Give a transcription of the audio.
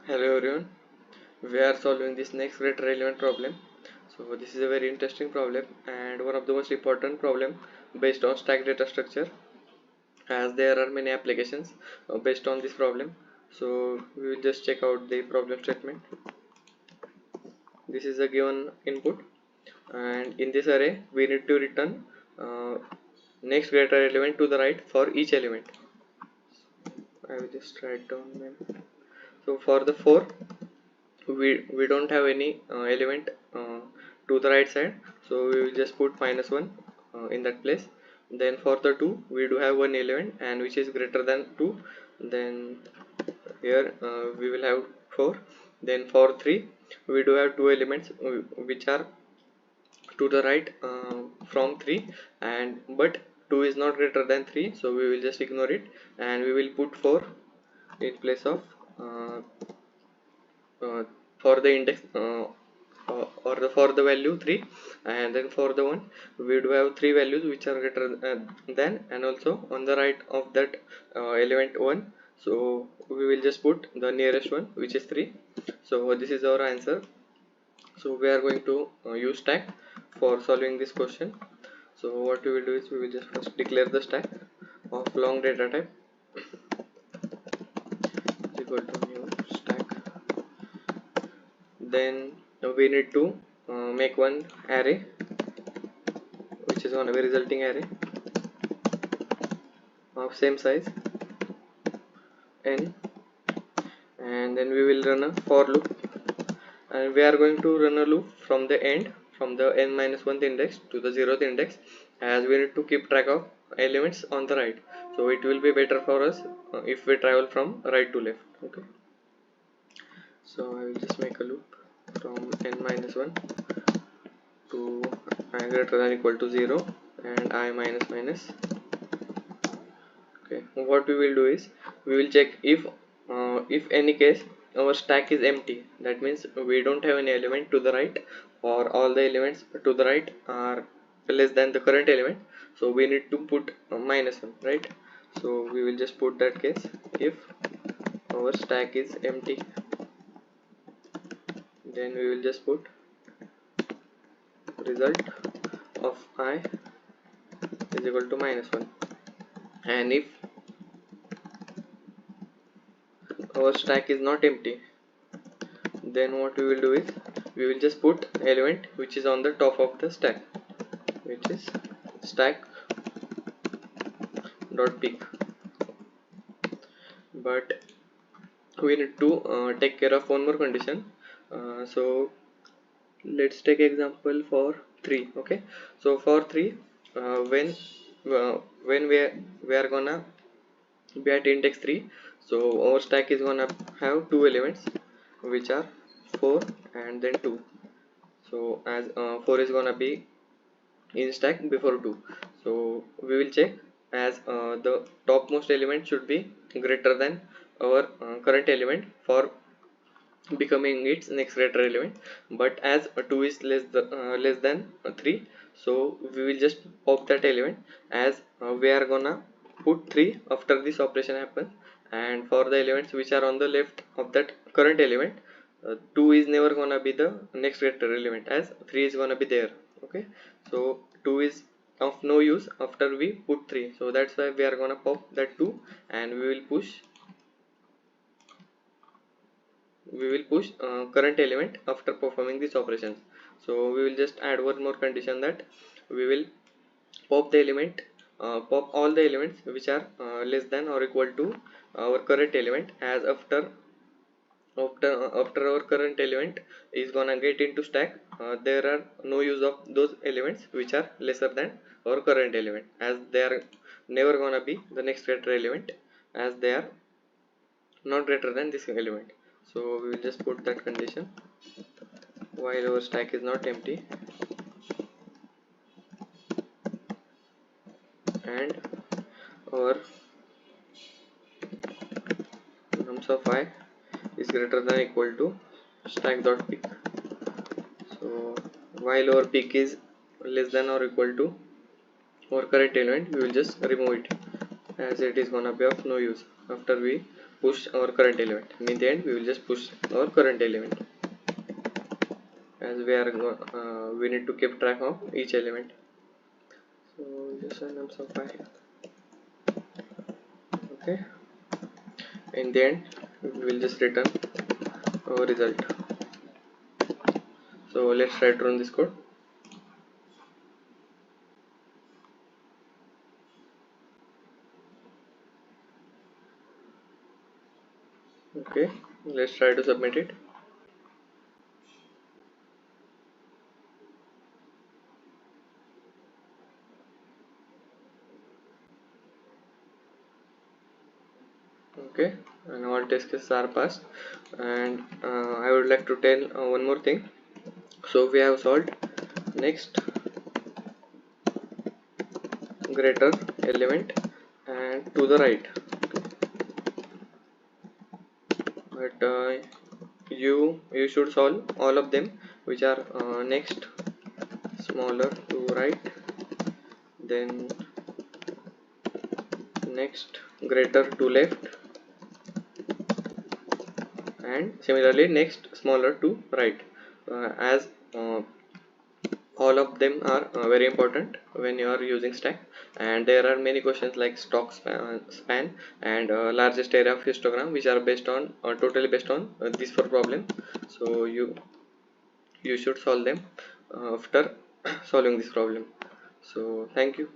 Hello everyone, we are solving this next greater relevant problem. So this is a very interesting problem and one of the most important problem based on stack data structure, as there are many applications based on this problem. So we will just check out the problem statement. This is a given input, and in this array we need to return next greater element to the right for each element. I will just write down them. So for the 4, we don't have any element to the right side, so we will just put -1 in that place. Then for the 2 we do have one element and which is greater than 2, then here we will have 4. Then for 3 we do have two elements which are to the right from 3, and but 2 is not greater than 3, so we will just ignore it and we will put 4 in place of uh, uh, for the index or for the value 3. And then for the 1 we do have three values which are greater than, and also on the right of that element 1, so we will just put the nearest one, which is 3. So this is our answer. So we are going to use stack for solving this question. So what we will do is we will just first declare the stack of long data type is equal to new stack. Then we need to make one array which is going to be resulting array of same size n, and then we will run a for loop, and we are going to run a loop from the end, from the n-1th index to the 0th index, as we need to keep track of elements on the right. So it will be better for us if we travel from right to left. Okay, so I will just make a loop from n-1 to I greater than equal to 0 and I minus minus. Okay, what we will do is we will check if any case our stack is empty, that means we don't have any element to the right, or all the elements to the right are less than the current element, so we need to put -1, right? So we will just put that case if our stack is empty, then we will just put result of I is equal to -1. And if our stack is not empty, then what we will do is we will just put element which is on the top of the stack, which is stack dot peak. But we need to take care of one more condition. So let's take example for 3. Okay, so for 3 when we are gonna be at index 3, so our stack is gonna have two elements which are 4 and then 2. So as 4 is gonna be in stack before 2, so we will check as the topmost element should be greater than our current element for becoming its next greater element. But as 2 is less than 3, so we will just pop that element, as we are gonna put 3 after this operation happens. And for the elements which are on the left of that current element, 2 is never gonna be the next greater element, as 3 is gonna be there. Okay, so 2 is of no use after we put 3, so that's why we are gonna pop that 2, and we will push current element after performing these operations. So we will just add one more condition, that we will pop the element pop all the elements which are less than or equal to our current element, as after our current element is gonna get into stack, there are no use of those elements which are lesser than our current element, as they are never gonna be the next greater element, as they are not greater than this element. So we will just put that condition while our stack is not empty, and our nums of I is greater than equal to stack dot peak. So while our peak is less than or equal to our current element, we will just remove it, as it is gonna be of no use after we push our current element. In the end we will just push our current element, as we need to keep track of each element. So just run some file. Okay, in the end we will just return our result. So let's try to run this code. Okay, let's try to submit it. Okay, and all test cases are passed. And I would like to tell one more thing. So we have solved next greater element and to the right, but you should solve all of them which are next smaller to right, then next greater to left, and similarly next smaller to right, as all of them are very important when you are using stack. And there are many questions like stock span and largest area of histogram, which are based on totally based on these four problems. So you should solve them after solving this problem. So thank you.